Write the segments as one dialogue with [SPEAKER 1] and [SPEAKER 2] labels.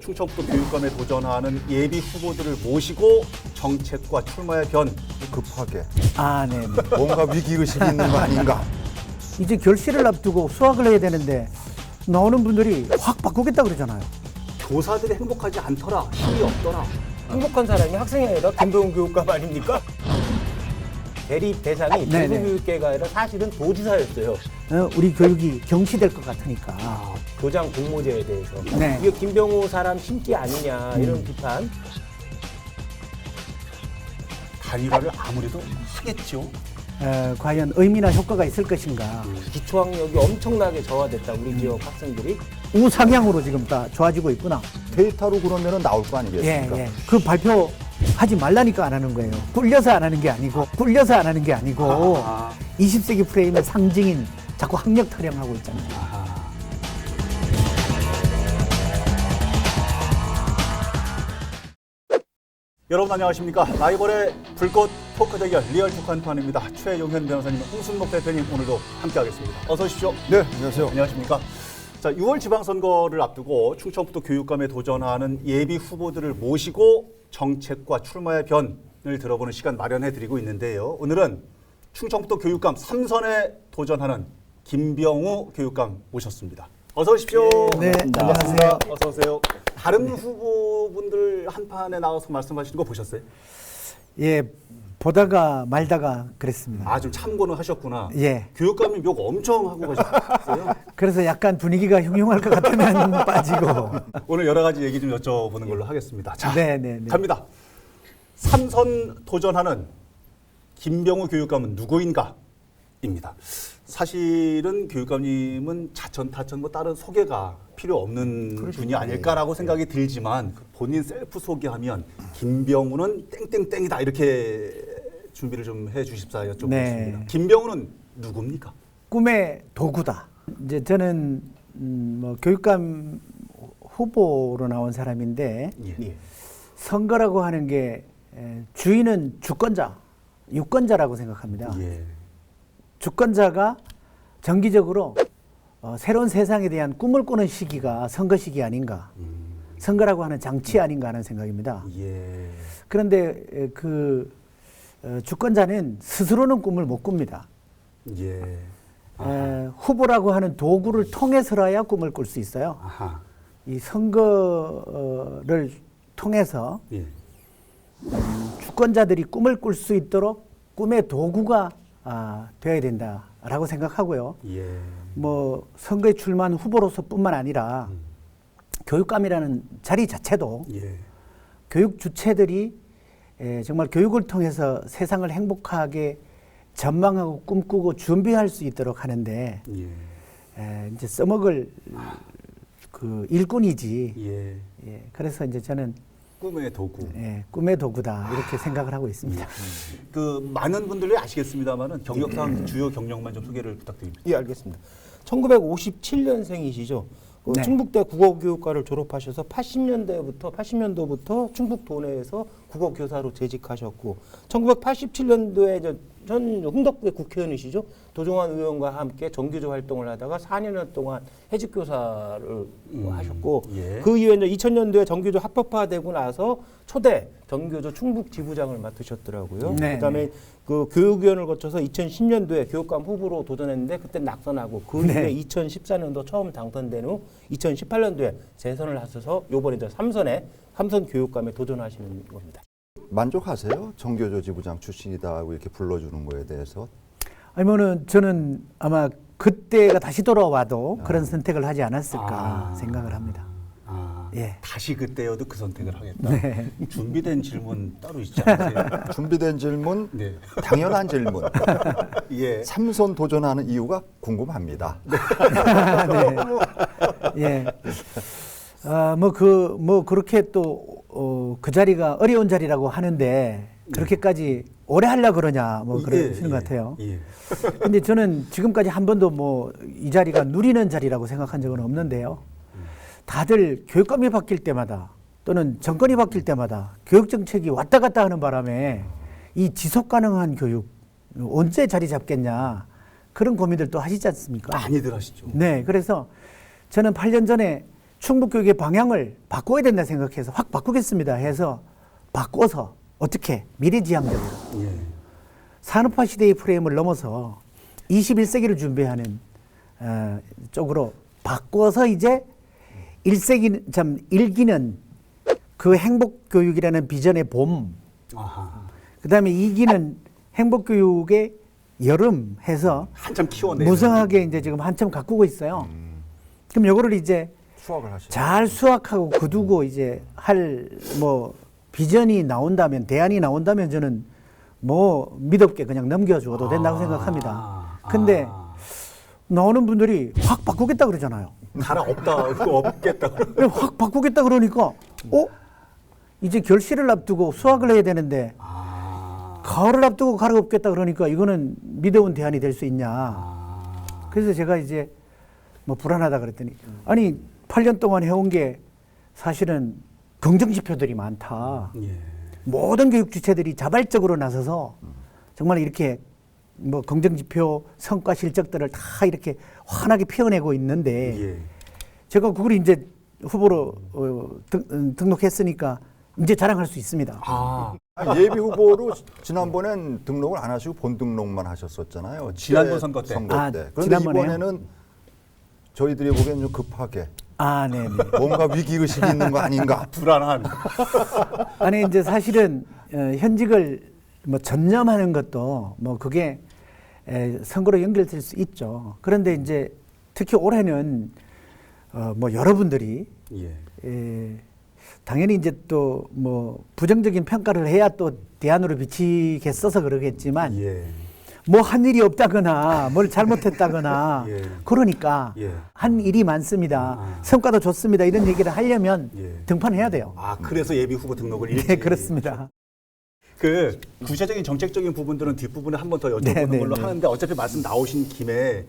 [SPEAKER 1] 충청북도 교육감에 도전하는 예비 후보들을 모시고 정책과 출마의 변.
[SPEAKER 2] 급하게
[SPEAKER 3] 네.
[SPEAKER 2] 뭔가 위기의식이 있는 거 아닌가.
[SPEAKER 3] 이제 결실을 앞두고 수학을 해야 되는데 나오는 분들이 확 바꾸겠다 그러잖아요.
[SPEAKER 1] 교사들이 행복하지 않더라, 힘이 없더라.
[SPEAKER 4] 행복한 사람이 학생이 아니라 김병훈 교육감 아닙니까? 대립 대상이
[SPEAKER 3] 네네.
[SPEAKER 4] 중소교육계가 아니라 사실은 도지사였어요.
[SPEAKER 3] 우리 교육이 경시될 것 같으니까.
[SPEAKER 4] 교장 공모제에 대해서.
[SPEAKER 3] 네.
[SPEAKER 4] 이게 김병호 사람 심기 아니냐 이런 비판.
[SPEAKER 1] 단일화를 아무래도 하겠죠.
[SPEAKER 3] 과연 의미나 효과가 있을 것인가.
[SPEAKER 4] 기초학력이 엄청나게 저하됐다. 우리 지역 학생들이.
[SPEAKER 3] 우상향으로 지금 다 좋아지고 있구나.
[SPEAKER 2] 데이터로 그러면 나올 거 아니겠습니까?
[SPEAKER 3] 예. 그 발표하지 말라니까 안 하는 거예요. 꿀려서 안 하는 게 아니고 20세기 프레임의 상징인 자꾸 학력 타령하고 있잖아요.
[SPEAKER 1] 여러분 안녕하십니까. 라이벌의 불꽃 토크 대결 리얼 토크 한판입니다. 최용현 변호사님, 홍순목 대표님 오늘도 함께하겠습니다. 어서 오십시오.
[SPEAKER 2] 네, 안녕하세요.
[SPEAKER 1] 안녕하십니까. 자, 6월 지방선거를 앞두고 충청북도 교육감에 도전하는 예비 후보들을 모시고 정책과 출마의 변을 들어보는 시간 마련해드리고 있는데요. 오늘은 충청북도 교육감 3선에 도전하는 김병우 교육감 모셨습니다. 어서 오십시오.
[SPEAKER 3] 네,
[SPEAKER 1] 반갑습니다. 어서 오세요. 다른 후보분들 한판에 나와서 말씀하시는 거 보셨어요?
[SPEAKER 3] 예, 보다가 말다가 그랬습니다.
[SPEAKER 1] 좀 참고는 하셨구나.
[SPEAKER 3] 예.
[SPEAKER 1] 교육감님 욕 엄청 하고 가셨어요.
[SPEAKER 3] 그래서 약간 분위기가 흉흉할 것 같으면 빠지고.
[SPEAKER 1] 오늘 여러 가지 얘기 좀 여쭤보는 걸로 하겠습니다. 자,
[SPEAKER 3] 네.
[SPEAKER 1] 갑니다. 3선 도전하는 김병우 교육감은 누구인가? 입니다. 사실은 교육감님은 자천타천 뭐 다른 소개가 필요 없는 분이 아닐까라고 생각이 들지만 본인 셀프 소개하면 김병우는 땡땡땡이다 이렇게 준비를 좀 해주십사 여쭤보겠습니다.
[SPEAKER 3] 네.
[SPEAKER 1] 김병우는 누굽니까?
[SPEAKER 3] 꿈의 도구다. 이제 저는 뭐 교육감 후보로 나온 사람인데
[SPEAKER 1] 예.
[SPEAKER 3] 선거라고 하는 게 주인은 주권자, 유권자라고 생각합니다.
[SPEAKER 1] 예.
[SPEAKER 3] 주권자가 정기적으로 새로운 세상에 대한 꿈을 꾸는 시기가 선거 시기 아닌가. 선거라고 하는 장치 아닌가 하는 생각입니다.
[SPEAKER 1] 예.
[SPEAKER 3] 그런데 주권자는 스스로는 꿈을 못 꿉니다.
[SPEAKER 1] 예.
[SPEAKER 3] 후보라고 하는 도구를 통해서라야 꿈을 꿀 수 있어요.
[SPEAKER 1] 아하.
[SPEAKER 3] 이 선거를 통해서
[SPEAKER 1] 예.
[SPEAKER 3] 주권자들이 꿈을 꿀 수 있도록 꿈의 도구가 되어야 된다라고 생각하고요.
[SPEAKER 1] 예.
[SPEAKER 3] 뭐 선거에 출마한 후보로서뿐만 아니라 교육감이라는 자리 자체도
[SPEAKER 1] 예.
[SPEAKER 3] 교육 주체들이 정말 교육을 통해서 세상을 행복하게 전망하고 꿈꾸고 준비할 수 있도록 하는데
[SPEAKER 1] 예.
[SPEAKER 3] 이제 써먹을 그 일꾼이지.
[SPEAKER 1] 예.
[SPEAKER 3] 예, 그래서 이제 저는
[SPEAKER 1] 꿈의 도구.
[SPEAKER 3] 꿈의 도구다 이렇게 생각을 하고 있습니다.
[SPEAKER 1] 그 많은 분들이 아시겠습니다만은 경력상 주요 경력만 좀 소개를 부탁드립니다.
[SPEAKER 4] 예, 알겠습니다. 1957년생이시죠.
[SPEAKER 3] 네.
[SPEAKER 4] 충북대 국어교육과를 졸업하셔서 80년도부터 충북 도내에서 국어교사로 재직하셨고 1987년도에 전 흥덕구의 국회의원이시죠. 도종환 의원과 함께 정규조 활동을 하다가 4년 동안 해직교사를 하셨고
[SPEAKER 1] 예.
[SPEAKER 4] 그 이후에 이제 2000년도에 정규조 합법화되고 나서 초대 정규조 충북 지부장을 맡으셨더라고요.
[SPEAKER 3] 네,
[SPEAKER 4] 그다음에 그 교육위원을 거쳐서 2010년도에 교육감 후보로 도전했는데 그때 낙선하고 그 이후에 2014년도 처음 당선된 후 2018년도에 재선을 하셔서 요번에 이제 3선 교육감에 도전하시는 겁니다.
[SPEAKER 2] 만족하세요? 정교조 지부장 출신이다 이렇게 불러주는 거에 대해서?
[SPEAKER 3] 아니면은 저는 아마 그때가 다시 돌아와도 그런 선택을 하지 않았을까 생각을 합니다. 예.
[SPEAKER 1] 다시 그때여도 그 선택을 하겠다.
[SPEAKER 3] 네.
[SPEAKER 1] 준비된 질문 따로 있지 않으세요?
[SPEAKER 2] 준비된 질문,
[SPEAKER 1] 네.
[SPEAKER 2] 당연한 질문.
[SPEAKER 1] 예.
[SPEAKER 2] 3선 도전하는 이유가 궁금합니다.
[SPEAKER 3] 예. 그렇게 또 그 자리가 어려운 자리라고 하는데 그렇게까지 오래 하려고 그러냐 그러시는 것 같아요.
[SPEAKER 1] 예.
[SPEAKER 3] 근데 저는 지금까지 한 번도 이 자리가 누리는 자리라고 생각한 적은 없는데요. 다들 교육감이 바뀔 때마다 또는 정권이 바뀔 때마다 교육 정책이 왔다 갔다 하는 바람에 이 지속 가능한 교육 언제 자리 잡겠냐 그런 고민들 또 하시지 않습니까?
[SPEAKER 1] 많이들 하시죠.
[SPEAKER 3] 네, 그래서 저는 8년 전에 충북교육의 방향을 바꿔야 된다 생각해서 확 바꾸겠습니다 해서 바꿔서 어떻게 미래지향적으로
[SPEAKER 1] 예.
[SPEAKER 3] 산업화 시대의 프레임을 넘어서 21세기를 준비하는 쪽으로 바꿔서 이제 1기는 그 행복교육이라는 비전의 봄,
[SPEAKER 1] 아하.
[SPEAKER 3] 그 다음에 2기는 행복교육의 여름 해서
[SPEAKER 1] 한참 키워내는.
[SPEAKER 3] 무성하게 이제 지금 한참 가꾸고 있어요. 그럼 요거를 이제
[SPEAKER 2] 수학을 하시죠.
[SPEAKER 3] 잘 수확하고 거두고 이제 할 뭐 비전이 나온다면, 대안이 나온다면 저는 뭐 믿었게 그냥 넘겨줘도 된다고 생각합니다. 근데 나오는 분들이 확 바꾸겠다 그러잖아요.
[SPEAKER 1] 가라 없다, 그거 없겠다.
[SPEAKER 3] 확 바꾸겠다 그러니까 이제 결실을 앞두고 수확을 해야 되는데 가을을 앞두고 가라 없겠다 그러니까 이거는 믿어온 대안이 될 수 있냐. 그래서 제가 이제 뭐 불안하다 그랬더니 아니 8년 동안 해온 게 사실은 긍정 지표들이 많다.
[SPEAKER 1] 예.
[SPEAKER 3] 모든 교육 주체들이 자발적으로 나서서 정말 이렇게 뭐 긍정 지표 성과 실적들을 다 이렇게 환하게 표현하고 있는데
[SPEAKER 1] 예.
[SPEAKER 3] 제가 그걸 이제 후보로 등록했으니까 이제 자랑할 수 있습니다.
[SPEAKER 2] 예비 후보로 지난번엔 등록을 안 하시고 본 등록만 하셨었잖아요.
[SPEAKER 1] 지난번 선거 때.
[SPEAKER 2] 그런데
[SPEAKER 3] 지난번에요?
[SPEAKER 2] 이번에는 저희들이 보기엔 좀 급하게
[SPEAKER 3] 네네.
[SPEAKER 2] 뭔가 위기 의식이 있는 거 아닌가?
[SPEAKER 1] 불안한.
[SPEAKER 3] 아니 이제 사실은 현직을 뭐 전념하는 것도 뭐 그게 선거로 연결될 수 있죠. 그런데 이제 특히 올해는 뭐 여러분들이
[SPEAKER 1] 예.
[SPEAKER 3] 당연히 이제 또 뭐 부정적인 평가를 해야 또 대안으로 비치겠어서 그러겠지만
[SPEAKER 1] 예.
[SPEAKER 3] 뭐 한 일이 없다거나 뭘 잘못했다거나
[SPEAKER 1] 예.
[SPEAKER 3] 그러니까
[SPEAKER 1] 예.
[SPEAKER 3] 한 일이 많습니다. 성과도 좋습니다. 이런 얘기를 하려면
[SPEAKER 1] 예.
[SPEAKER 3] 등판해야 돼요.
[SPEAKER 1] 그래서 예비 후보 등록을 일찍.
[SPEAKER 3] 네, 그렇습니다.
[SPEAKER 1] 그 구체적인 정책적인 부분들은 뒷부분에 한 번 더 여쭤보는
[SPEAKER 3] 네, 네,
[SPEAKER 1] 걸로
[SPEAKER 3] 네.
[SPEAKER 1] 하는데 어차피 말씀 나오신 김에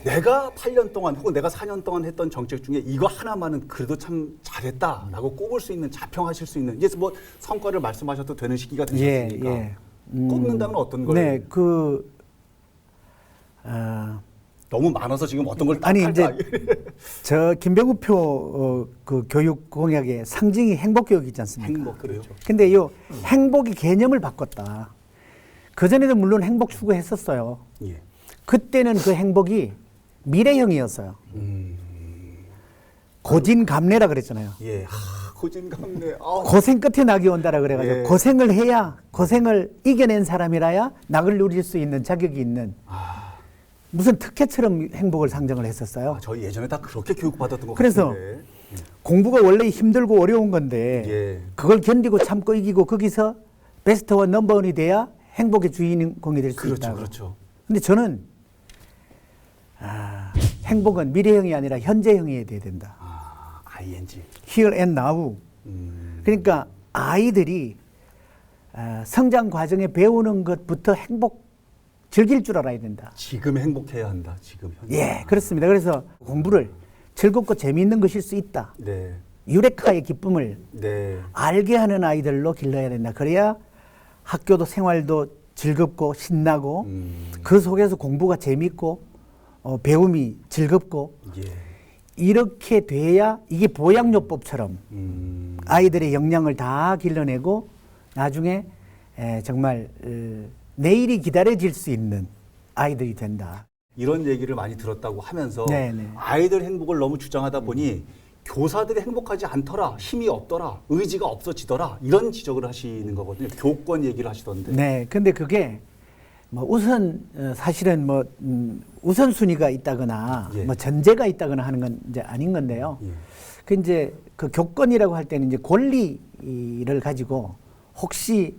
[SPEAKER 1] 내가 8년 동안 혹은 내가 4년 동안 했던 정책 중에 이거 하나만은 그래도 참 잘했다라고 꼽을 수 있는 자평하실 수 있는 이제 뭐 성과를 말씀하셔도 되는 시기가 되셨으니까
[SPEAKER 3] 예.
[SPEAKER 1] 꼽는다면 어떤 걸?
[SPEAKER 3] 네,
[SPEAKER 1] 너무 많아서 지금 어떤 걸
[SPEAKER 3] 아니
[SPEAKER 1] 할까?
[SPEAKER 3] 이제 저 김병우표 그 교육 공약의 상징이 행복교육이 있지 않습니까?
[SPEAKER 1] 행복 그렇죠.
[SPEAKER 3] 근데 이 행복의 개념을 바꿨다. 그 전에도 물론 행복 추구했었어요.
[SPEAKER 1] 예.
[SPEAKER 3] 그때는 그 행복이 미래형이었어요. 고진감래라 그랬잖아요.
[SPEAKER 1] 예. 고진감래.
[SPEAKER 3] 고생 끝에 낙이 온다라 그래가지고
[SPEAKER 1] 예.
[SPEAKER 3] 고생을 해야 고생을 이겨낸 사람이라야 낙을 누릴 수 있는 자격이 있는 무슨 특혜처럼 행복을 상정을 했었어요.
[SPEAKER 1] 저희 예전에 다 그렇게 교육받았던 것
[SPEAKER 3] 그래서
[SPEAKER 1] 같은데.
[SPEAKER 3] 공부가 원래 힘들고 어려운 건데
[SPEAKER 1] 예.
[SPEAKER 3] 그걸 견디고 참고 이기고 거기서 베스트와 넘버원이 돼야 행복의 주인공이 될 수
[SPEAKER 1] 그렇죠,
[SPEAKER 3] 있다.
[SPEAKER 1] 그렇죠.
[SPEAKER 3] 근데 저는 행복은 미래형이 아니라 현재형이어야 돼야 된다.
[SPEAKER 1] ING.
[SPEAKER 3] Here and now. 그러니까 아이들이 성장 과정에 배우는 것부터 즐길 줄 알아야 된다.
[SPEAKER 1] 지금 행복해야 한다. 지금 현재.
[SPEAKER 3] 예, 그렇습니다. 그래서 공부를 즐겁고 재미있는 것일 수 있다.
[SPEAKER 1] 네.
[SPEAKER 3] 유레카의 기쁨을
[SPEAKER 1] 네.
[SPEAKER 3] 알게 하는 아이들로 길러야 된다. 그래야 학교도 생활도 즐겁고 신나고 그 속에서 공부가 재밌고 배움이 즐겁고
[SPEAKER 1] 예.
[SPEAKER 3] 이렇게 돼야 이게 보양요법처럼 아이들의 역량을 다 길러내고 나중에 정말 내일이 기다려질 수 있는 아이들이 된다.
[SPEAKER 1] 이런 얘기를 많이 들었다고 하면서
[SPEAKER 3] 네네.
[SPEAKER 1] 아이들 행복을 너무 주장하다 보니 교사들이 행복하지 않더라, 힘이 없더라, 의지가 없어지더라 이런 지적을 하시는 거거든요. 교권 얘기를 하시던데.
[SPEAKER 3] 네, 근데 그게 뭐 우선 사실은 뭐 우선순위가 있다거나
[SPEAKER 1] 예.
[SPEAKER 3] 뭐 전제가 있다거나 하는 건 이제 아닌 건데요.
[SPEAKER 1] 예.
[SPEAKER 3] 그 이제 그 교권이라고 할 때는 이제 권리를 가지고 혹시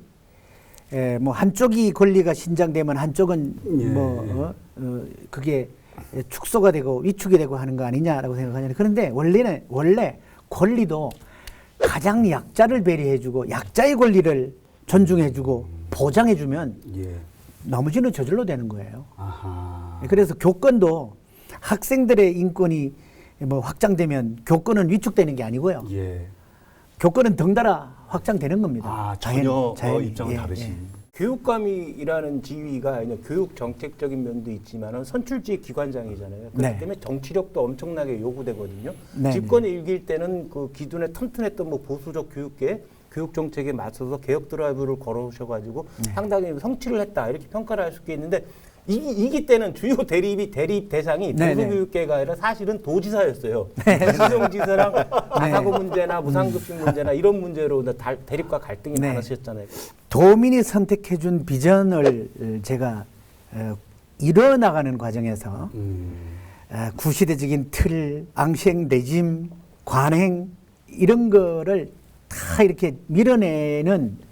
[SPEAKER 3] 뭐 한쪽이 권리가 신장되면 한쪽은
[SPEAKER 1] 예.
[SPEAKER 3] 뭐 그게 축소가 되고 위축이 되고 하는 거 아니냐라고 생각하잖아요. 그런데 원래 권리도 가장 약자를 배려해주고 약자의 권리를 존중해주고 보장해주면
[SPEAKER 1] 예.
[SPEAKER 3] 나머지는 저절로 되는 거예요.
[SPEAKER 1] 아하.
[SPEAKER 3] 그래서 교권도 학생들의 인권이 뭐 확장되면 교권은 위축되는 게 아니고요.
[SPEAKER 1] 예.
[SPEAKER 3] 교권은 덩달아 확장되는 겁니다.
[SPEAKER 1] 전혀
[SPEAKER 3] 자연히.
[SPEAKER 1] 입장은
[SPEAKER 3] 예,
[SPEAKER 1] 다르신.
[SPEAKER 3] 예.
[SPEAKER 4] 교육감이라는 지위가 그냥 교육 정책적인 면도 있지만은 선출직 기관장이잖아요. 그렇기
[SPEAKER 3] 네.
[SPEAKER 4] 때문에 정치력도 엄청나게 요구되거든요.
[SPEAKER 3] 네,
[SPEAKER 4] 집권의 일기일 때는 그 기존에 튼튼했던 뭐 보수적 교육계 교육 정책에 맞서서 개혁 드라이브를 걸어오셔가지고 상당히 성취를 했다 이렇게 평가를 할 수 있겠는데 이기 때는 주요 대립 대상이
[SPEAKER 3] 네, 네.
[SPEAKER 4] 보수교육계가 아니라 사실은 도지사였어요. 한시정 지사랑 가사고 문제나 무상급식 문제나 이런 문제로 대립과 갈등이
[SPEAKER 3] 네.
[SPEAKER 4] 많으셨잖아요.
[SPEAKER 3] 도민이 선택해준 비전을 제가 이뤄나가는 과정에서 구시대적인 틀, 앙시행 레짐, 관행 이런 거를 다 이렇게 밀어내는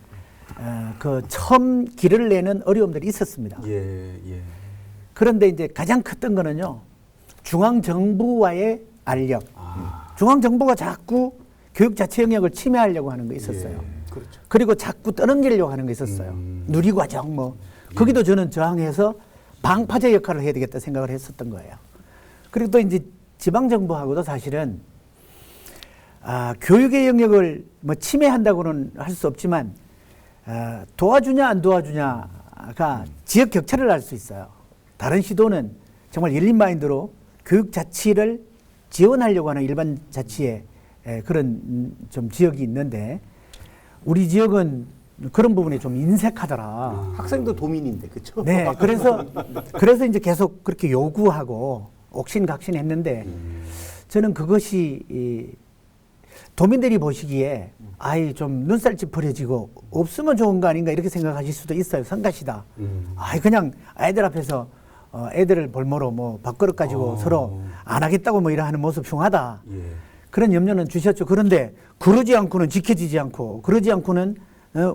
[SPEAKER 3] 그 처음 길을 내는 어려움들이 있었습니다.
[SPEAKER 1] 예, 예.
[SPEAKER 3] 그런데 이제 가장 컸던 거는요, 중앙정부와의 알력. 중앙정부가 자꾸 교육 자체 영역을 침해하려고 하는 거 있었어요.
[SPEAKER 4] 그렇죠.
[SPEAKER 3] 그리고 자꾸 떠넘기려고 하는 거 있었어요. 누리과정 뭐. 거기도 저는 저항해서 방파제 역할을 해야 되겠다 생각을 했었던 거예요. 그리고 또 이제 지방정부하고도 사실은 교육의 영역을 뭐 침해한다고는 할 수 없지만 도와주냐 안 도와주냐가 지역 격차를 알 수 있어요. 다른 시도는 정말 열린 마인드로 교육 자치를 지원하려고 하는 일반 자치의 그런 좀 지역이 있는데 우리 지역은 그런 부분이 좀 인색하더라.
[SPEAKER 4] 학생도 도민인데 그렇죠?
[SPEAKER 3] 네, 그래서 이제 계속 그렇게 요구하고 옥신각신했는데 저는 그것이 도민들이 보시기에 아이 좀 눈살 찌푸려지고 없으면 좋은 거 아닌가 이렇게 생각하실 수도 있어요. 성가시다. 아이 그냥 애들 앞에서 애들을 볼모로 뭐 밥그릇 가지고 서로 안 하겠다고 뭐 이러하는 모습 흉하다.
[SPEAKER 1] 예.
[SPEAKER 3] 그런 염려는 주셨죠. 그런데 그러지 않고는 지켜지지 않고 그러지 않고는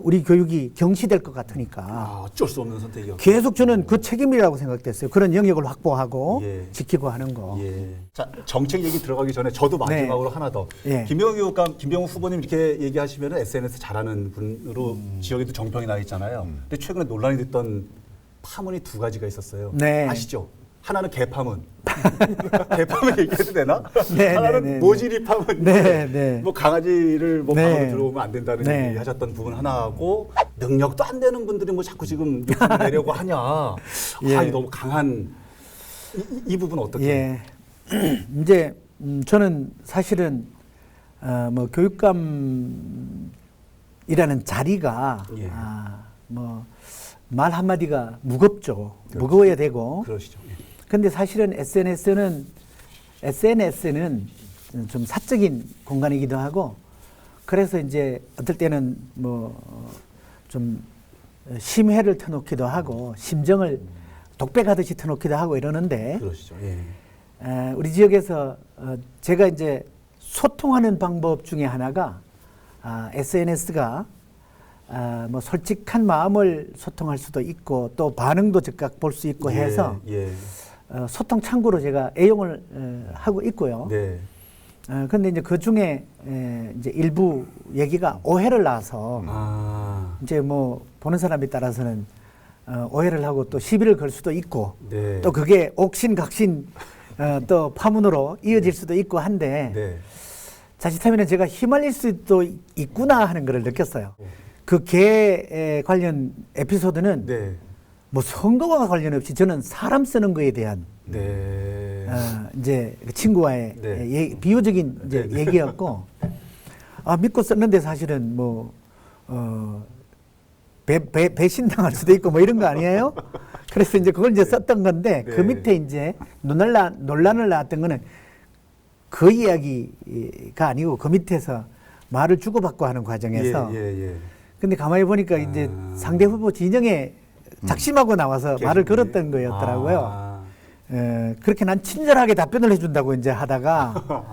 [SPEAKER 3] 우리 교육이 경시될 것 같으니까
[SPEAKER 1] 어쩔 수 없는 선택이요.
[SPEAKER 3] 계속 저는 그 책임이라고 생각됐어요. 그런 영역을 확보하고
[SPEAKER 1] 예.
[SPEAKER 3] 지키고 하는 거.
[SPEAKER 1] 예. 자, 정책 얘기 들어가기 전에 저도 마지막으로 하나 더.
[SPEAKER 3] 예.
[SPEAKER 1] 김병우 교육감, 김병우 후보님 이렇게 얘기하시면 SNS 잘하는 분으로 지역에도 정평이 나 있잖아요. 근데 최근에 논란이 됐던 파문이 두 가지가 있었어요.
[SPEAKER 3] 네.
[SPEAKER 1] 아시죠? 하나는 개파문. 개파문 얘기해도 되나?
[SPEAKER 3] 네,
[SPEAKER 1] 하나는
[SPEAKER 3] 네, 네,
[SPEAKER 1] 모질이 파문.
[SPEAKER 3] 네, 네.
[SPEAKER 1] 뭐 강아지를 뭐
[SPEAKER 3] 네.
[SPEAKER 1] 방으로 들어오면 안 된다는
[SPEAKER 3] 네.
[SPEAKER 1] 얘기 하셨던 부분 하나하고 능력도 안 되는 분들이 뭐 자꾸 지금 욕심을 내려고 하냐.
[SPEAKER 3] 예.
[SPEAKER 1] 아, 이 너무 강한 이 부분 어떻게?
[SPEAKER 3] 예. 이제 저는 사실은 뭐 교육감이라는 자리가
[SPEAKER 1] 예.
[SPEAKER 3] 뭐 말 한마디가 무겁죠. 무거워야 되고.
[SPEAKER 1] 그러시죠. 예.
[SPEAKER 3] 근데 사실은 SNS는 좀 사적인 공간이기도 하고 그래서 이제 어떨 때는 뭐 좀 심회를 터놓기도 하고 심정을 독백하듯이 터놓기도 하고 이러는데
[SPEAKER 1] 그러시죠. 예.
[SPEAKER 3] 우리 지역에서 제가 이제 소통하는 방법 중에 하나가 SNS가 뭐 솔직한 마음을 소통할 수도 있고 또 반응도 즉각 볼 수 있고 해서
[SPEAKER 1] 예.
[SPEAKER 3] 소통 창구로 제가 애용을 하고 있고요.
[SPEAKER 1] 네.
[SPEAKER 3] 그런데 이제 그 중에 이제 일부 얘기가 오해를 낳아서 이제 뭐 보는 사람에 따라서는 오해를 하고 또 시비를 걸 수도 있고
[SPEAKER 1] 네.
[SPEAKER 3] 또 그게 옥신각신 또 파문으로 이어질 수도 있고 한데
[SPEAKER 1] 네.
[SPEAKER 3] 자칫하면 제가 휘말릴 수도 있구나 하는 걸 느꼈어요. 그 개 관련 에피소드는
[SPEAKER 1] 네.
[SPEAKER 3] 뭐 선거와 관련 없이 저는 사람 쓰는 거에 대한
[SPEAKER 1] 네.
[SPEAKER 3] 이제 그 친구와의
[SPEAKER 1] 네.
[SPEAKER 3] 비유적인 이제
[SPEAKER 1] 네.
[SPEAKER 3] 얘기였고 믿고 썼는데 사실은 뭐 배신당할 수도 있고 뭐 이런 거 아니에요? 그래서 이제 그걸 이제 썼던 건데
[SPEAKER 1] 네.
[SPEAKER 3] 그 밑에 이제 논란을 낳았던 거는 그 이야기가 아니고 그 밑에서 말을 주고받고 하는 과정에서
[SPEAKER 1] 예.
[SPEAKER 3] 근데 가만히 보니까 이제 상대 후보 진영에 작심하고 나와서 말을 걸었던 거였더라고요. 그렇게 난 친절하게 답변을 해준다고 이제 하다가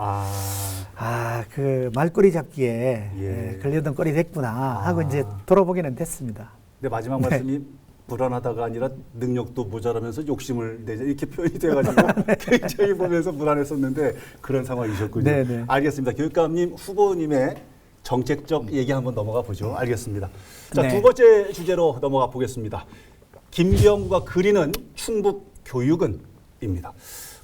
[SPEAKER 3] 그 말꼬리 잡기에 걸려던 꼴이 됐구나 하고 이제 돌아보기는 됐습니다.
[SPEAKER 1] 근데 마지막 말씀이 불안하다가 아니라 능력도 모자라면서 욕심을 내자 이렇게 표현이 돼가지고 굉장히 보면서 불안했었는데 그런 상황이셨군요.
[SPEAKER 3] 네네.
[SPEAKER 1] 알겠습니다. 교육감님 후보님의 정책적 얘기 한번 넘어가 보죠. 알겠습니다. 자,
[SPEAKER 3] 네.
[SPEAKER 1] 두 번째 주제로 넘어가 보겠습니다. 김병우가 그리는 충북 교육은입니다.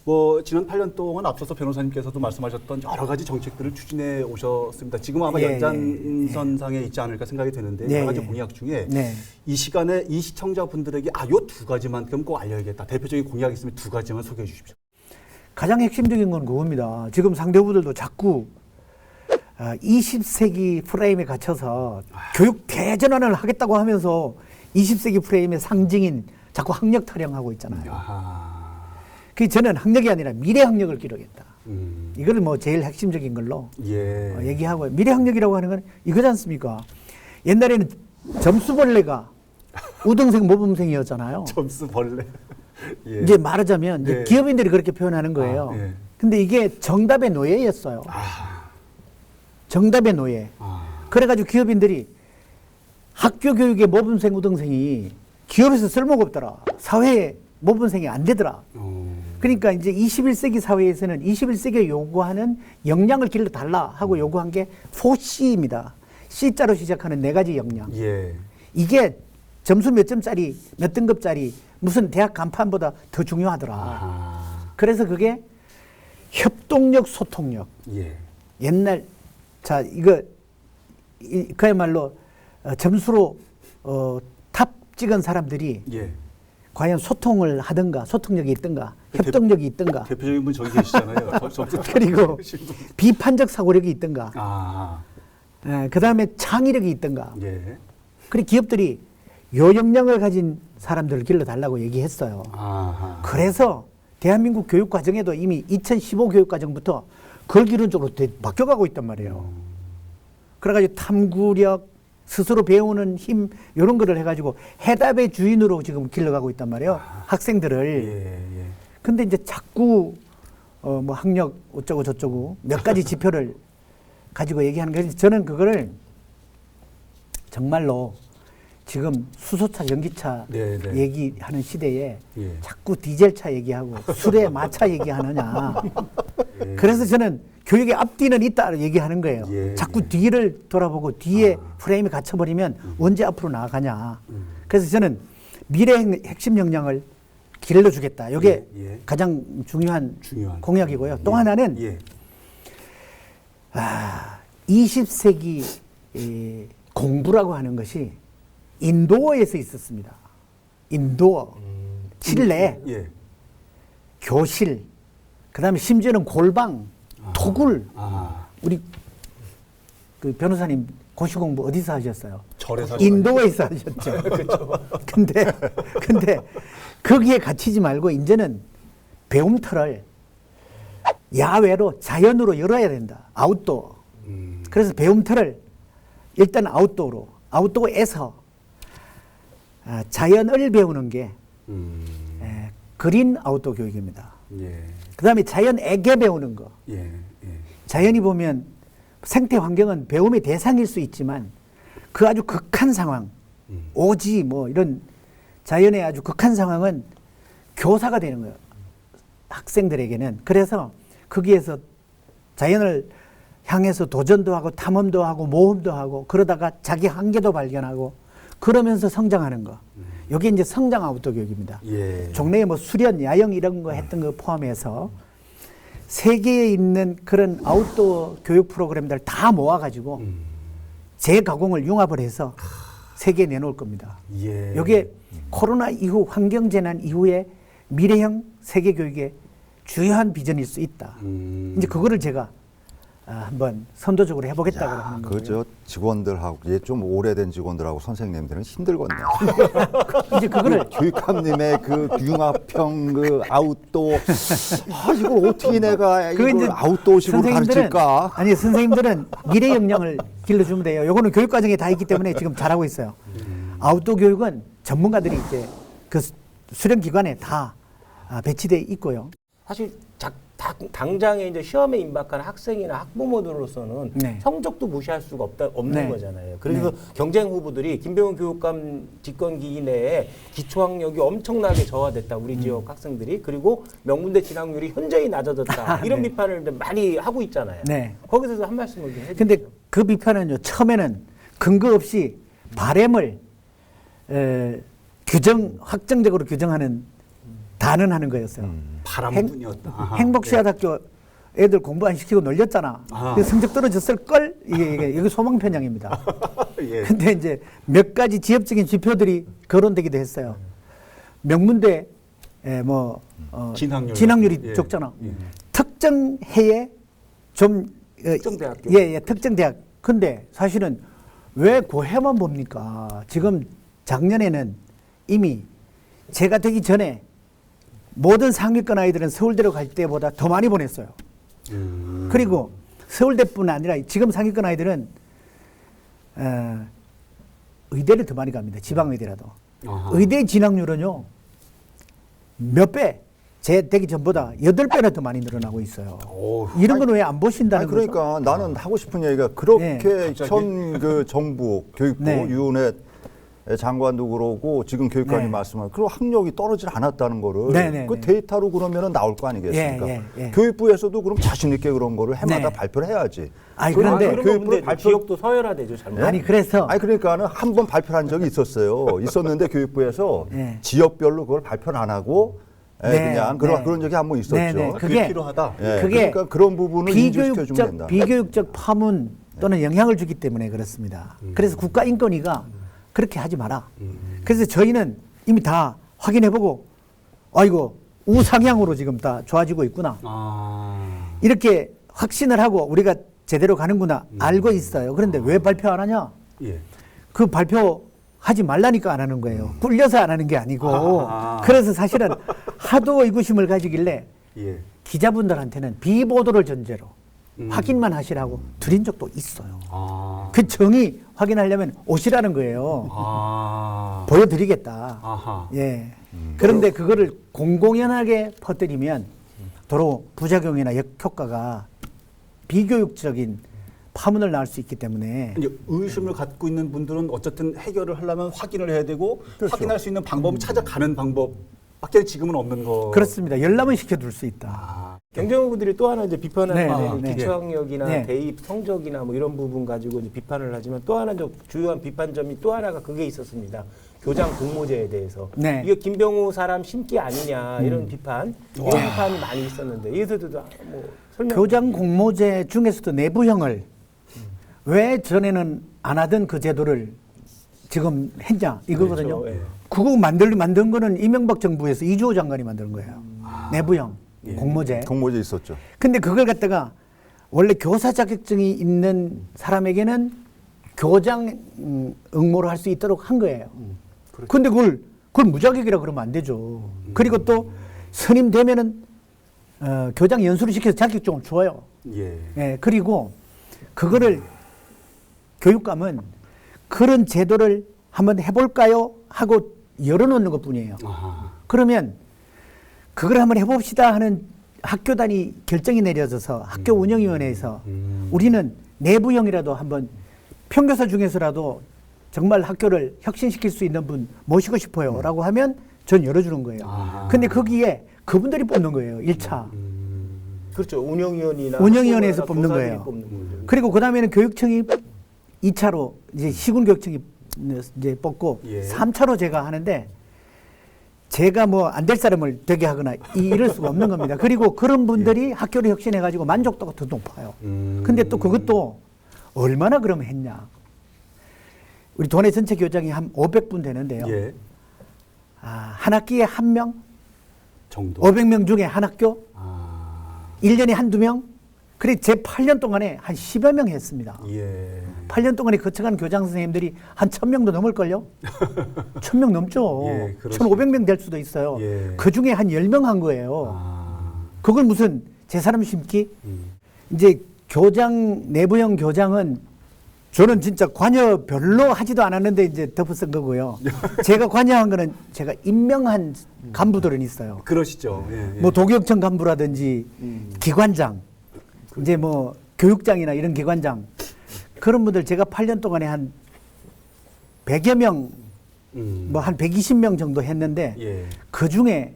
[SPEAKER 1] 뭐 지난 8년 동안 앞서서 변호사님께서도 말씀하셨던 여러 가지 정책들을 추진해 오셨습니다. 지금 아마
[SPEAKER 3] 예,
[SPEAKER 1] 연장선상에 있지 않을까 생각이 드는데
[SPEAKER 3] 예,
[SPEAKER 1] 여러 가지
[SPEAKER 3] 예.
[SPEAKER 1] 공약 중에
[SPEAKER 3] 네.
[SPEAKER 1] 이 시간에 이 시청자분들에게 요 두 가지만큼 꼭 알려야겠다. 대표적인 공약이 있으면 두 가지만 소개해 주십시오.
[SPEAKER 3] 가장 핵심적인 건 그겁니다. 지금 상대 후보들도 자꾸 20세기 프레임에 갇혀서 교육 대전환을 하겠다고 하면서 20세기 프레임의 상징인 자꾸 학력 타령하고 있잖아요.
[SPEAKER 1] 아하.
[SPEAKER 3] 그 저는 학력이 아니라 미래 학력을 기르겠다.
[SPEAKER 1] 음.
[SPEAKER 3] 이걸 뭐 제일 핵심적인 걸로
[SPEAKER 1] 예.
[SPEAKER 3] 얘기하고 미래 학력이라고 하는 건 이거지 않습니까? 옛날에는 점수벌레가 우등생 모범생이었잖아요.
[SPEAKER 1] 점수 벌레. 예.
[SPEAKER 3] 이제 말하자면 이제
[SPEAKER 1] 네.
[SPEAKER 3] 기업인들이 그렇게 표현하는 거예요.
[SPEAKER 1] 아, 예.
[SPEAKER 3] 근데 이게 정답의 노예였어요. 정답의 노예. 그래가지고 기업인들이 학교 교육의 모범생 우등생이 기업에서 쓸모가 없더라. 사회에 모범생이 안 되더라. 그러니까 이제 21세기 사회에서는 21세기에 요구하는 역량을 길러달라 하고 요구한 게 4C입니다. C자로 시작하는 4가지 역량.
[SPEAKER 1] 예.
[SPEAKER 3] 이게 점수 몇 점짜리, 몇 등급짜리, 무슨 대학 간판보다 더 중요하더라.
[SPEAKER 1] 아하.
[SPEAKER 3] 그래서 그게 협동력, 소통력.
[SPEAKER 1] 예.
[SPEAKER 3] 옛날, 자, 이거, 그야말로 점수로 탑 찍은 사람들이
[SPEAKER 1] 예.
[SPEAKER 3] 과연 소통을 하든가, 소통력이 있든가,
[SPEAKER 1] 대-
[SPEAKER 3] 협동력이 있든가,
[SPEAKER 1] 대표적인 분 저기 계시잖아요. 점수
[SPEAKER 3] 그리고 비판적 사고력이 있든가,
[SPEAKER 1] 아.
[SPEAKER 3] 그 다음에 창의력이 있든가.
[SPEAKER 1] 예.
[SPEAKER 3] 그리고 기업들이 요 역량을 가진 사람들을 길러달라고 얘기했어요.
[SPEAKER 1] 아하.
[SPEAKER 3] 그래서 대한민국 교육 과정에도 이미 2015 교육 과정부터 그걸 기르는 쪽으로 바뀌어가고 있단 말이에요. 그래가지고 탐구력, 스스로 배우는 힘 이런 거를 해가지고 해답의 주인으로 지금 길러가고 있단 말이에요. 학생들을.
[SPEAKER 1] 예, 예.
[SPEAKER 3] 근데 이제 자꾸 뭐 학력 어쩌고 저쩌고 몇 가지 지표를 가지고 얘기하는 거예요. 저는 그거를 정말로 지금 수소차, 전기차
[SPEAKER 1] 네, 네.
[SPEAKER 3] 얘기하는 시대에
[SPEAKER 1] 예.
[SPEAKER 3] 자꾸 디젤차 얘기하고 술에 마차 얘기하느냐.
[SPEAKER 1] 예.
[SPEAKER 3] 그래서 저는 교육의 앞뒤는 있다 얘기하는 거예요.
[SPEAKER 1] 예,
[SPEAKER 3] 자꾸
[SPEAKER 1] 예.
[SPEAKER 3] 뒤를 돌아보고 뒤에 프레임에 갇혀버리면 언제 앞으로 나아가냐. 그래서 저는 미래 핵심 역량을 길러주겠다. 이게
[SPEAKER 1] 예, 예.
[SPEAKER 3] 가장 중요한
[SPEAKER 1] 중요한
[SPEAKER 3] 공약이고요. 또
[SPEAKER 1] 예.
[SPEAKER 3] 하나는
[SPEAKER 1] 예.
[SPEAKER 3] 20세기 공부라고 하는 것이 인도어에서 있었습니다. 인도어, 실내,
[SPEAKER 1] 예.
[SPEAKER 3] 교실, 그다음에 심지어는 골방, 토굴.
[SPEAKER 1] 아.
[SPEAKER 3] 우리 그 변호사님 고시 공부 어디서 하셨어요?
[SPEAKER 1] 절에서
[SPEAKER 3] 인도에서 하셨죠. 근데 거기에 갇히지 말고 이제는 배움터를 야외로 자연으로 열어야 된다. 아웃도어. 그래서 배움터를 일단 아웃도어에서 자연을 배우는 게 그린 아웃도어 교육입니다.
[SPEAKER 1] 예.
[SPEAKER 3] 그다음에 자연에게 배우는 거.
[SPEAKER 1] 예. 예.
[SPEAKER 3] 자연이 보면 생태 환경은 배움의 대상일 수 있지만 그 아주 극한 상황, 오지 뭐 이런 자연의 아주 극한 상황은 교사가 되는 거예요. 학생들에게는. 그래서 거기에서 자연을 향해서 도전도 하고 탐험도 하고 모험도 하고 그러다가 자기 한계도 발견하고 그러면서 성장하는 거. 이게 이제 성장 아웃도어 교육입니다.
[SPEAKER 1] 예.
[SPEAKER 3] 종래에 뭐 수련, 야영 이런 거 했던 거 포함해서 세계에 있는 그런 아웃도어 교육 프로그램들 다 모아가지고 재가공을 융합을 해서 세계에 내놓을 겁니다.
[SPEAKER 1] 예.
[SPEAKER 3] 이게 코로나 이후 환경재난 이후에 미래형 세계 교육의 주요한 비전일 수 있다. 이제 그거를 제가 한번 선도적으로 해보겠다고 하는 거예요.
[SPEAKER 2] 그저 직원들하고 이제 좀 오래된 직원들하고 선생님들은 힘들겠네.
[SPEAKER 3] 이제 그거를
[SPEAKER 2] 교육감님의 그 융합형 그 아웃도어 이걸 어떻게 내가
[SPEAKER 3] 그
[SPEAKER 2] 이걸 아웃도어식으로 가르칠까?
[SPEAKER 3] 아니 선생님들은 미래 역량을 길러주면 돼요. 요거는 교육 과정에 다 있기 때문에 지금 잘하고 있어요. 아웃도어 교육은 전문가들이 이제 그 수련 기관에 다 배치돼 있고요.
[SPEAKER 4] 사실 당장에 이제 시험에 임박한 학생이나 학부모들로서는
[SPEAKER 3] 네.
[SPEAKER 4] 성적도 무시할 수가 없는
[SPEAKER 3] 네.
[SPEAKER 4] 거잖아요. 그래서 경쟁 후보들이 김병훈 교육감 집권기 내에 기초학력이 엄청나게 저하됐다. 우리 지역 학생들이. 그리고 명문대 진학률이 현저히 낮아졌다. 이런
[SPEAKER 3] 네.
[SPEAKER 4] 비판을 이제 많이 하고 있잖아요.
[SPEAKER 3] 네.
[SPEAKER 4] 거기서 한 말씀을 좀 해주세요.
[SPEAKER 3] 근데 그 비판은요, 처음에는 근거 없이 바램을 확정적으로 규정하는 단언하는 거였어요.
[SPEAKER 1] 바람뿐이었다. 아하.
[SPEAKER 3] 행복시아학교 애들 공부 안 시키고 놀렸잖아.
[SPEAKER 1] 아하.
[SPEAKER 3] 그래서 성적 떨어졌을 걸 이게 소망 편향입니다.
[SPEAKER 1] 예.
[SPEAKER 3] 근데 이제 몇 가지 지엽적인 지표들이 거론되기도 했어요. 명문대 진학률이
[SPEAKER 1] 예.
[SPEAKER 3] 적잖아.
[SPEAKER 1] 예.
[SPEAKER 3] 특정 해에 좀
[SPEAKER 4] 특정 대학교.
[SPEAKER 3] 예, 특정 대학. 근데 사실은 왜 고해만 봅니까? 지금 작년에는 이미 제가 되기 전에 모든 상위권 아이들은 서울대로 갈 때보다 더 많이 보냈어요. 그리고 서울대뿐 아니라 지금 상위권 아이들은 의대를 더 많이 갑니다. 지방의대라도.
[SPEAKER 1] 아하.
[SPEAKER 3] 의대 진학률은요. 몇 배? 제 되기 전보다 8배나 더 많이 늘어나고 있어요.
[SPEAKER 1] 오.
[SPEAKER 3] 이런 건 왜 안 보신다는 거죠?
[SPEAKER 2] 그러니까 나는 하고 싶은 얘기가 그렇게
[SPEAKER 3] 네.
[SPEAKER 2] 현 그 정부 교육부
[SPEAKER 3] 네.
[SPEAKER 2] 유은혜 장관도 그러고 지금 교육관이
[SPEAKER 3] 네.
[SPEAKER 2] 말씀한 그 학력이 떨어지지 않았다는 거를
[SPEAKER 3] 네, 네,
[SPEAKER 2] 그
[SPEAKER 3] 네.
[SPEAKER 2] 데이터로 그러면은 나올 거 아니겠습니까?
[SPEAKER 3] 예, 예, 예.
[SPEAKER 2] 교육부에서도 그럼 자신 있게 그런 거를 해마다
[SPEAKER 3] 네.
[SPEAKER 2] 발표를 해야지.
[SPEAKER 3] 아니,
[SPEAKER 2] 그럼
[SPEAKER 3] 그런데
[SPEAKER 4] 그런
[SPEAKER 2] 교육부를
[SPEAKER 4] 건데
[SPEAKER 2] 발표
[SPEAKER 4] 지역도 서열화되죠. 잘못.
[SPEAKER 3] 아니 그래서
[SPEAKER 2] 아니 그러니까는 한 번 발표한 적이 있었어요. 있었는데 교육부에서
[SPEAKER 3] 네.
[SPEAKER 2] 지역별로 그걸 발표를 안 하고
[SPEAKER 3] 네,
[SPEAKER 2] 그냥
[SPEAKER 3] 네.
[SPEAKER 2] 그런 적이 한 번 있었죠.
[SPEAKER 3] 네, 네.
[SPEAKER 1] 그게 필요하다.
[SPEAKER 2] 예,
[SPEAKER 3] 그게
[SPEAKER 2] 그러니까 그런 부분을 인지시켜 주면 된다.
[SPEAKER 3] 비교육적 파문 또는 영향을 주기 때문에 그렇습니다. 그래서 국가인권위가 그렇게 하지 마라. 그래서 저희는 이미 다 확인해보고 아이고 우상향으로 지금 다 좋아지고 있구나.
[SPEAKER 1] 아.
[SPEAKER 3] 이렇게 확신을 하고 우리가 제대로 가는구나 알고 있어요. 그런데 왜 발표 안 하냐?
[SPEAKER 1] 예.
[SPEAKER 3] 그 발표하지 말라니까 안 하는 거예요. 꿀려서 안 하는 게 아니고.
[SPEAKER 1] 아.
[SPEAKER 3] 그래서 사실은 하도 의구심을 가지길래
[SPEAKER 1] 예.
[SPEAKER 3] 기자분들한테는 비보도를 전제로 확인만 하시라고 드린 적도 있어요.
[SPEAKER 1] 아.
[SPEAKER 3] 그 정의 확인하려면 오시라는 거예요.
[SPEAKER 1] 아.
[SPEAKER 3] 보여드리겠다.
[SPEAKER 1] 아하.
[SPEAKER 3] 예. 그런데 그거를 공공연하게 퍼뜨리면 도로 부작용이나 역효과가 비교육적인 파문을 낳을 수 있기 때문에
[SPEAKER 1] 이제 의심을 갖고 있는 분들은 어쨌든 해결을 하려면 확인을 해야 되고
[SPEAKER 2] 그렇죠.
[SPEAKER 1] 확인할 수 있는 방법을 찾아가는 방법밖에 지금은 없는 거.
[SPEAKER 3] 그렇습니다. 열람은 시켜둘 수 있다.
[SPEAKER 1] 아.
[SPEAKER 4] 경쟁후보들이 또 하나 이제 비판하는
[SPEAKER 3] 네,
[SPEAKER 4] 부분은
[SPEAKER 3] 네, 네.
[SPEAKER 4] 기초학력이나
[SPEAKER 3] 네.
[SPEAKER 4] 대입 성적이나 뭐 이런 부분 가지고 이제 비판을 하지만 또 하나 좀 주요한 비판점이 또 하나가 그게 있었습니다. 교장 공모제에 대해서
[SPEAKER 3] 네.
[SPEAKER 4] 이게 김병호 사람 심기 아니냐 이런 비판, 이런 비판이 많이 있었는데 이에서도 뭐 설명.
[SPEAKER 3] 교장 공모제 중에서도 내부형을 왜 전에는 안 하던 그 제도를 지금 했냐 이거거든요.
[SPEAKER 4] 그렇죠, 예.
[SPEAKER 3] 그거 만든 거는 이명박 정부에서 이주호 장관이 만든 거예요. 내부형 공모제.
[SPEAKER 2] 공모제 있었죠.
[SPEAKER 3] 근데 그걸 갖다가 원래 교사 자격증이 있는 사람에게는 교장 응모를 할 수 있도록 한 거예요. 근데 그걸 무자격이라 그러면 안 되죠. 그리고 또 선임되면은 교장 연수를 시켜서 자격증을 줘요.
[SPEAKER 1] 예.
[SPEAKER 3] 예, 그리고 그거를 교육감은 그런 제도를 한번 해볼까요? 하고 열어놓는 것 뿐이에요.
[SPEAKER 1] 아하.
[SPEAKER 3] 그러면 그걸 한번 해봅시다 하는 학교 단위 결정이 내려져서 학교 운영위원회에서 우리는 내부형이라도 한번 평교사 중에서라도 정말 학교를 혁신시킬 수 있는 분 모시고 싶어요 라고 하면 전 열어주는 거예요.
[SPEAKER 1] 아하.
[SPEAKER 3] 근데 거기에 그분들이 뽑는 거예요. 1차.
[SPEAKER 4] 그렇죠. 운영위원이나
[SPEAKER 3] 운영위원회에서
[SPEAKER 4] 학부모나
[SPEAKER 3] 뽑는
[SPEAKER 4] 교사들이
[SPEAKER 3] 거예요.
[SPEAKER 4] 뽑는 분들.
[SPEAKER 3] 그리고 그 다음에는 교육청이 2차로 이제 시군교육청이 이제 뽑고
[SPEAKER 1] 예.
[SPEAKER 3] 3차로 제가 하는데 제가 뭐 안 될 사람을 되게 하거나 이럴 수가 없는 겁니다. 그리고 그런 분들이 학교를 혁신해가지고 만족도가 더 높아요. 근데 또 그것도 얼마나 그러면 했냐. 우리 도내 전체 교장이 한 500분 되는데요.
[SPEAKER 1] 예.
[SPEAKER 3] 한 학기에 1명,
[SPEAKER 1] 정도.
[SPEAKER 3] 500명 중에 한 학교,
[SPEAKER 1] 아.
[SPEAKER 3] 1년에 한두 명. 그래 제 8년 동안에 한 10여 명 했습니다.
[SPEAKER 1] 예.
[SPEAKER 3] 8년 동안에 거쳐간 교장 선생님들이 한 1000명도 넘을걸요? 1000명 넘죠.
[SPEAKER 1] 예, 그렇습니다.
[SPEAKER 3] 1500명 될 수도 있어요.
[SPEAKER 1] 예.
[SPEAKER 3] 그 중에 한 10명 한 거예요.
[SPEAKER 1] 아.
[SPEAKER 3] 그걸 무슨 제 사람 심기? 이제 교장, 내부형 교장은 저는 진짜 관여 별로 하지도 않았는데 이제 덮어 쓴 거고요. 제가 관여한 거는 제가 임명한 간부들은 있어요.
[SPEAKER 1] 그러시죠. 예. 예.
[SPEAKER 3] 뭐 도교육청 간부라든지 기관장, 이제 뭐 교육장이나 이런 기관장 그런 분들 제가 8년 동안에 한 100여 명, 뭐 한 120명 정도 했는데
[SPEAKER 1] 예.
[SPEAKER 3] 그 중에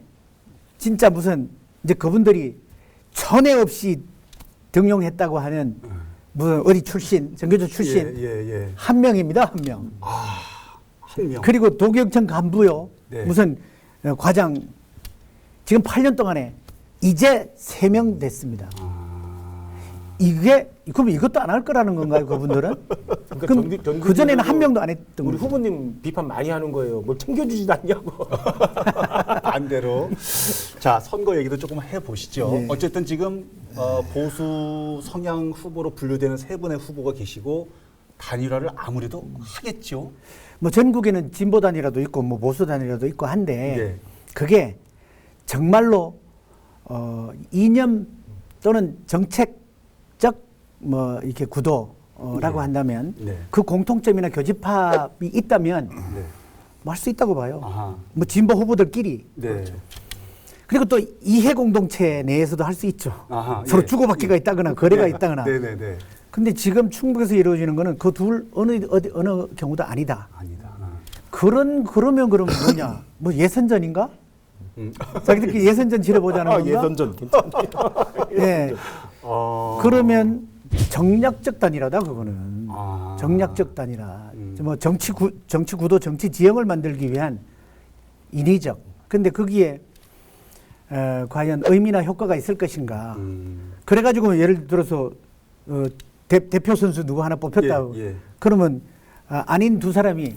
[SPEAKER 3] 진짜 무슨 이제 그분들이 전에 없이 등용했다고 하는 무슨 어디 출신, 전교조 출신
[SPEAKER 1] 예.
[SPEAKER 3] 한 명입니다, 한 명.
[SPEAKER 1] 한 명.
[SPEAKER 3] 그리고 도교육청 간부요.
[SPEAKER 1] 네.
[SPEAKER 3] 무슨 과장 지금 8년 동안에 이제 3명 됐습니다. 이게 그럼 이것도 안 할 거라는 건가요, 그분들은? 그럼 그 전에는 한 명도 안 했던
[SPEAKER 4] 우리
[SPEAKER 3] 거죠.
[SPEAKER 4] 후보님 비판 많이 하는 거예요. 뭘 챙겨주지도 않냐고.
[SPEAKER 1] 반대로. 자, 선거 얘기도 조금 해보시죠.
[SPEAKER 3] 네.
[SPEAKER 1] 어쨌든 지금 보수 성향 후보로 분류되는 세 분의 후보가 계시고 단일화를 아무래도 하겠죠.
[SPEAKER 3] 뭐 전국에는 진보 단위라도 있고 뭐 보수 단위라도 있고 한데
[SPEAKER 1] 네.
[SPEAKER 3] 그게 정말로 이념 또는 정책적 뭐 이렇게 구도라고
[SPEAKER 1] 네.
[SPEAKER 3] 한다면
[SPEAKER 1] 네.
[SPEAKER 3] 그 공통점이나 교집합이 있다면
[SPEAKER 1] 네.
[SPEAKER 3] 뭐 할 수 있다고 봐요.
[SPEAKER 1] 아하.
[SPEAKER 3] 뭐 진보 후보들끼리
[SPEAKER 1] 네.
[SPEAKER 3] 그리고 또 이해 공동체 내에서도 할 수 있죠.
[SPEAKER 1] 아하,
[SPEAKER 3] 서로
[SPEAKER 1] 예.
[SPEAKER 3] 주고받기가 있다거나 거래가 있다거나.
[SPEAKER 1] 네네네.
[SPEAKER 3] 근데 지금 충북에서 이루어지는 거는 그 둘 어느 경우도 아니다.
[SPEAKER 1] 아니다.
[SPEAKER 3] 그러면 뭐냐? 뭐 예선전인가? 자기들끼리 예선전 치러보자는 건가?
[SPEAKER 4] 예선전 괜찮네요.
[SPEAKER 3] 예. 그러면 정략적 단일화다 그거는.
[SPEAKER 1] 아.
[SPEAKER 3] 정략적 단일화. 뭐 정치 구도, 정치 지형을 만들기 위한 인위적. 근데 거기에 과연 의미나 효과가 있을 것인가? 그래가지고 예를 들어서 대표 선수 누구 하나 뽑혔다.
[SPEAKER 1] 예, 예.
[SPEAKER 3] 그러면 아닌 두 사람이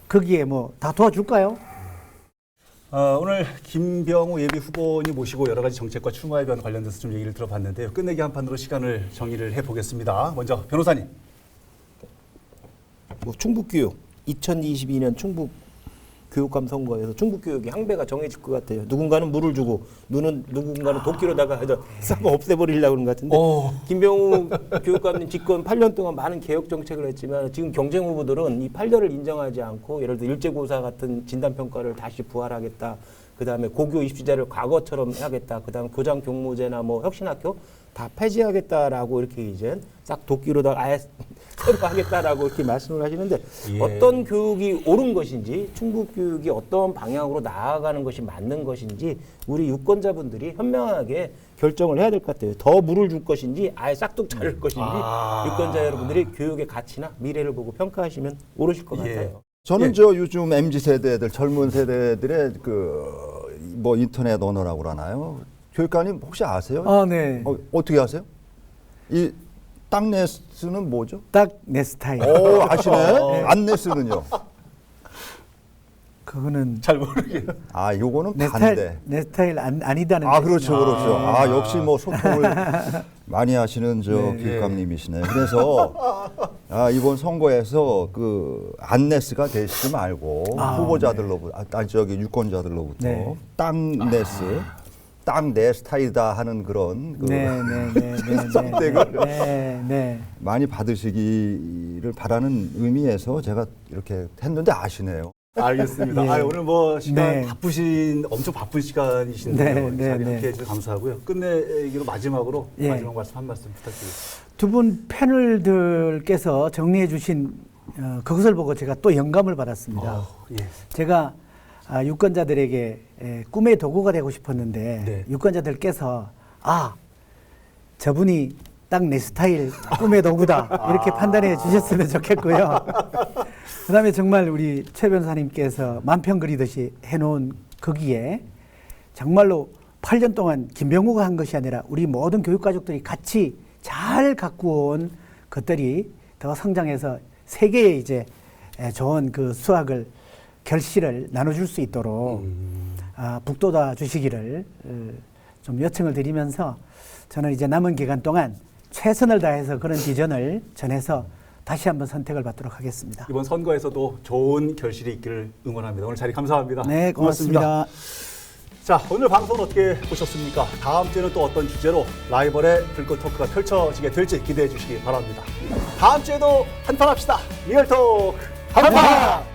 [SPEAKER 3] 거기에 뭐 다 도와줄까요?
[SPEAKER 1] 오늘 김병우 예비 후보님 모시고 여러 가지 정책과 출마에 대한 관련돼서 좀 얘기를 들어봤는데요. 끝내기 한 판으로 시간을 정의를 해보겠습니다. 먼저 변호사님.
[SPEAKER 4] 뭐 충북교육 2022년 충북 교육감 선거에서 충북 교육이 항배가 정해질 것 같아요. 누군가는 물을 주고 누군가는 도끼로다가 싹 없애버리려고 그런 것 같은데 김병우 교육감님 집권 8년 동안 많은 개혁 정책을 했지만 지금 경쟁 후보들은 이 판례를 인정하지 않고 예를 들어 일제고사 같은 진단평가를 다시 부활하겠다. 그다음에 고교 입시제를 과거처럼 하겠다. 그다음에 교장 교무제나 뭐 혁신학교 다 폐지하겠다라고 이렇게 이제 싹 도끼로다가 아예 새로 하겠다라고 이렇게 말씀을 하시는데
[SPEAKER 1] 예.
[SPEAKER 4] 어떤 교육이 옳은 것인지 충북 교육이 어떤 방향으로 나아가는 것이 맞는 것인지 우리 유권자분들이 현명하게 결정을 해야 될 것 같아요. 더 물을 줄 것인지 아예 싹둑 자를 것인지 유권자 여러분들이 교육의 가치나 미래를 보고 평가하시면 옳으실 것
[SPEAKER 1] 예.
[SPEAKER 4] 같아요.
[SPEAKER 2] 저는
[SPEAKER 1] 예.
[SPEAKER 2] 저 요즘 MZ 세대들 젊은 세대들의 그 뭐 인터넷 언어라고 그러나요? 교육관님 혹시 아세요?
[SPEAKER 3] 아, 네.
[SPEAKER 2] 어떻게 아세요? 이 땅네스는 뭐죠?
[SPEAKER 3] 딱 내 스타일.
[SPEAKER 2] 오 아시네. 안네스는요.
[SPEAKER 3] 그거는
[SPEAKER 1] 잘 모르겠어요.
[SPEAKER 2] 아 요거는
[SPEAKER 3] 내
[SPEAKER 2] 반대.
[SPEAKER 3] 스타일 아니다는.
[SPEAKER 2] 아 그렇죠,
[SPEAKER 3] 뜻이죠.
[SPEAKER 2] 그렇죠. 아 역시 뭐 소통을 많이 하시는 저
[SPEAKER 3] 네.
[SPEAKER 2] 교육감님이시네. 그래서 이번 선거에서 그 안네스가 되시지 말고 후보자들로부터, 저기 유권자들로부터
[SPEAKER 3] 네.
[SPEAKER 2] 땅네스, 땅 내 스타일이다 하는 그런 그 선택을
[SPEAKER 3] 네.
[SPEAKER 2] 많이 받으시기를 바라는 의미에서 제가 이렇게 했는데 아시네요.
[SPEAKER 1] 알겠습니다.
[SPEAKER 3] 예.
[SPEAKER 1] 오늘 뭐 시간
[SPEAKER 3] 네.
[SPEAKER 1] 엄청 바쁜 시간이신데요.
[SPEAKER 3] 네,
[SPEAKER 1] 자리
[SPEAKER 3] 네.
[SPEAKER 1] 함께 해주셔서 감사하고요. 끝내기로 마지막으로
[SPEAKER 3] 예.
[SPEAKER 1] 마지막 말씀 한 말씀 부탁드리겠습니다.
[SPEAKER 3] 두 분 패널들께서 정리해 주신 그것을 보고 제가 또 영감을 받았습니다.
[SPEAKER 1] 예.
[SPEAKER 3] 제가 유권자들에게 꿈의 도구가 되고 싶었는데
[SPEAKER 1] 네.
[SPEAKER 3] 유권자들께서 저분이 딱 내 스타일 꿈의 도구다 이렇게 판단해 주셨으면 좋겠고요. 그다음에 정말 우리 최 변호사님께서 만평 그리듯이 해놓은 거기에 정말로 8년 동안 김병우가 한 것이 아니라 우리 모든 교육가족들이 같이 잘 가꾸어 온 것들이 더 성장해서 세계에 이제 좋은 그 수학을 결실을 나눠줄 수 있도록 북돋아 주시기를 좀 요청을 드리면서 저는 이제 남은 기간 동안 최선을 다해서 그런 비전을 전해서 다시 한번 선택을 받도록 하겠습니다.
[SPEAKER 1] 이번 선거에서도 좋은 결실이 있기를 응원합니다. 오늘 자리 감사합니다.
[SPEAKER 3] 네, 고맙습니다.
[SPEAKER 1] 자, 오늘 방송은 어떻게 보셨습니까? 다음 주에는 또 어떤 주제로 라이벌의 불꽃 토크가 펼쳐지게 될지 기대해 주시기 바랍니다. 다음 주에도 한판 합시다. 리얼 토크 한판!